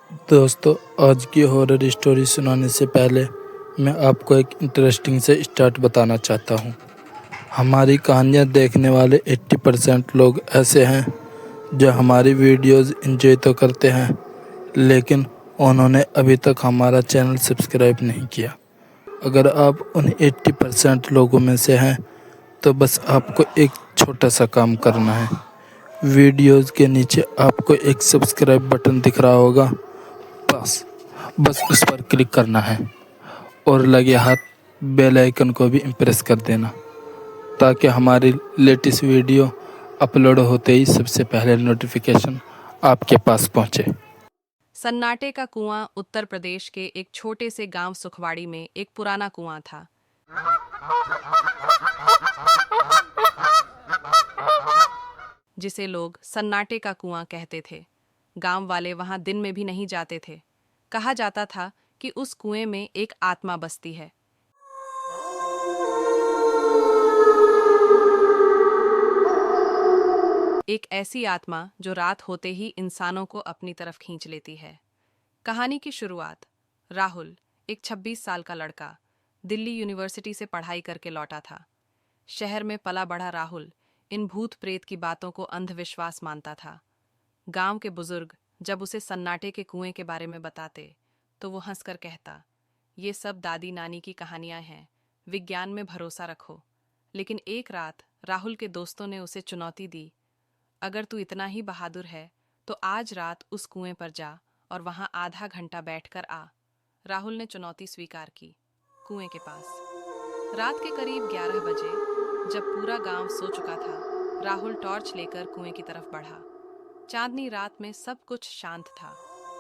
दोस्तों, आज की हॉरर स्टोरी सुनाने से पहले मैं आपको एक इंटरेस्टिंग से स्टार्ट बताना चाहता हूँ। हमारी कहानियाँ देखने वाले 80% लोग ऐसे हैं जो हमारी वीडियोस एंजॉय तो करते हैं, लेकिन उन्होंने अभी तक हमारा चैनल सब्सक्राइब नहीं किया। अगर आप उन 80% लोगों में से हैं तो बस आपको एक छोटा सा काम करना है। वीडियोस के नीचे आपको एक सब्सक्राइब बटन दिख रहा होगा, बस बस उस पर क्लिक करना है और लगे हाथ बेल आइकन को भी इम्प्रेस कर देना, ताकि हमारी लेटेस्ट वीडियो अपलोड होते ही सबसे पहले नोटिफिकेशन आपके पास पहुंचे। सन्नाटे का कुआं उत्तर प्रदेश के एक छोटे से गांव सुखवाड़ी में एक पुराना कुआं था। जिसे लोग सन्नाटे का कुआं कहते थे। गांव वाले वहां दिन में भी नहीं जाते थे। कहा जाता था कि उस कुएं में एक आत्मा बसती है। एक ऐसी आत्मा जो रात होते ही इंसानों को अपनी तरफ खींच लेती है। कहानी की शुरुआत। राहुल, एक 26 साल का लड़का, दिल्ली यूनिवर्सिटी से पढ़ाई करके लौटा था। शहर में पला बढ़ा राहुल इन भूत प्रेत की बातों को अंधविश्वास मानता था। गांव के बुजुर्ग जब उसे सन्नाटे के कुएं के बारे में बताते तो वो हंसकर कहता, ये सब दादी नानी की कहानियां हैं, विज्ञान में भरोसा रखो। लेकिन एक रात राहुल के दोस्तों ने उसे चुनौती दी, अगर तू इतना ही बहादुर है तो आज रात उस कुएं पर जा और वहां आधा घंटा बैठकर आ। राहुल ने चुनौती स्वीकार की। कुएं के पास रात के करीब 11 बजे, जब पूरा गांव सो चुका था, राहुल टॉर्च लेकर कुएं की तरफ बढ़ा। चांदनी रात में सब कुछ शांत था,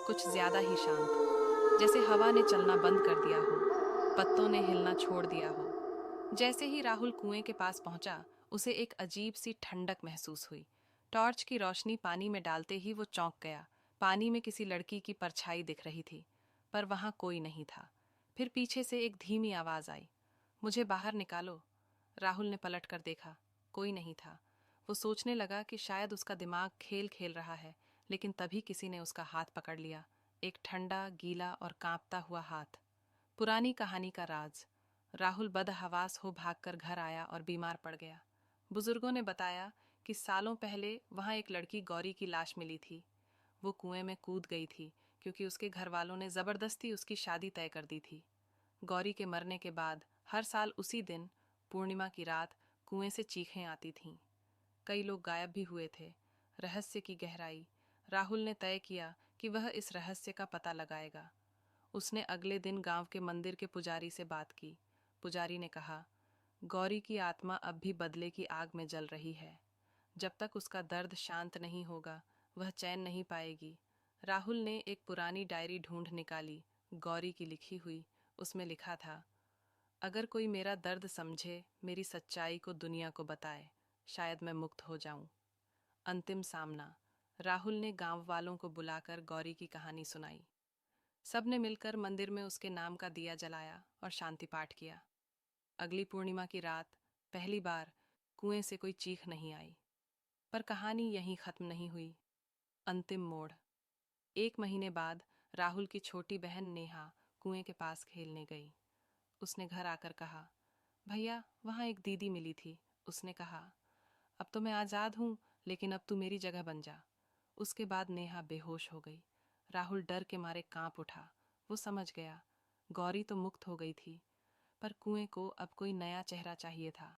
कुछ ज्यादा ही शांत, जैसे हवा ने चलना बंद कर दिया हो, पत्तों ने हिलना छोड़ दिया हो। जैसे ही राहुल कुएं के पास पहुंचा, उसे एक अजीब सी ठंडक महसूस हुई। टॉर्च की रोशनी पानी में डालते ही वो चौंक गया। पानी में किसी लड़की की परछाई दिख रही थी, पर वहां कोई नहीं था। फिर पीछे से एक धीमी आवाज आई, मुझे बाहर निकालो। राहुल ने पलट कर देखा, कोई नहीं था। वो सोचने लगा कि शायद उसका दिमाग खेल खेल रहा है, लेकिन तभी किसी ने उसका हाथ पकड़ लिया। एक ठंडा, गीला और कांपता हुआ हाथ। पुरानी कहानी का राज। राहुल बदहवास हो भागकर घर आया और बीमार पड़ गया। बुजुर्गों ने बताया कि सालों पहले वहां एक लड़की गौरी की लाश मिली थी। वो कुएं में कूद गई थी क्योंकि उसके घर वालों ने जबरदस्ती उसकी शादी तय कर दी थी। गौरी के मरने के बाद हर साल उसी दिन, पूर्णिमा की रात, कुएं से चीखें आती थीं। कई लोग गायब भी हुए थे। रहस्य की गहराई। राहुल ने तय किया कि वह इस रहस्य का पता लगाएगा। उसने अगले दिन गांव के मंदिर के पुजारी से बात की। पुजारी ने कहा, गौरी की आत्मा अब भी बदले की आग में जल रही है। जब तक उसका दर्द शांत नहीं होगा, वह चैन नहीं पाएगी। राहुल ने एक पुरानी डायरी ढूंढ निकाली, गौरी की लिखी हुई। उसमें लिखा था, अगर कोई मेरा दर्द समझे, मेरी सच्चाई को दुनिया को बताए, शायद मैं मुक्त हो जाऊं। अंतिम सामना। राहुल ने गांव वालों को बुलाकर गौरी की कहानी सुनाई। सबने मिलकर मंदिर में उसके नाम का दिया जलाया और शांति पाठ किया। अगली पूर्णिमा की रात, पहली बार कुएं से कोई चीख नहीं आई। पर कहानी यहीं खत्म नहीं हुई। अंतिम मोड़। 1 महीने बाद राहुल की छोटी बहन नेहा कुएं के पास खेलने गई। उसने घर आकर कहा, भैया, वहां एक दीदी मिली थी। उसने कहा, अब तो मैं आजाद हूं, लेकिन अब तू मेरी जगह बन जा। उसके बाद नेहा बेहोश हो गई। राहुल डर के मारे कांप उठा। वो समझ गया, गौरी तो मुक्त हो गई थी, पर कुएं को अब कोई नया चेहरा चाहिए था।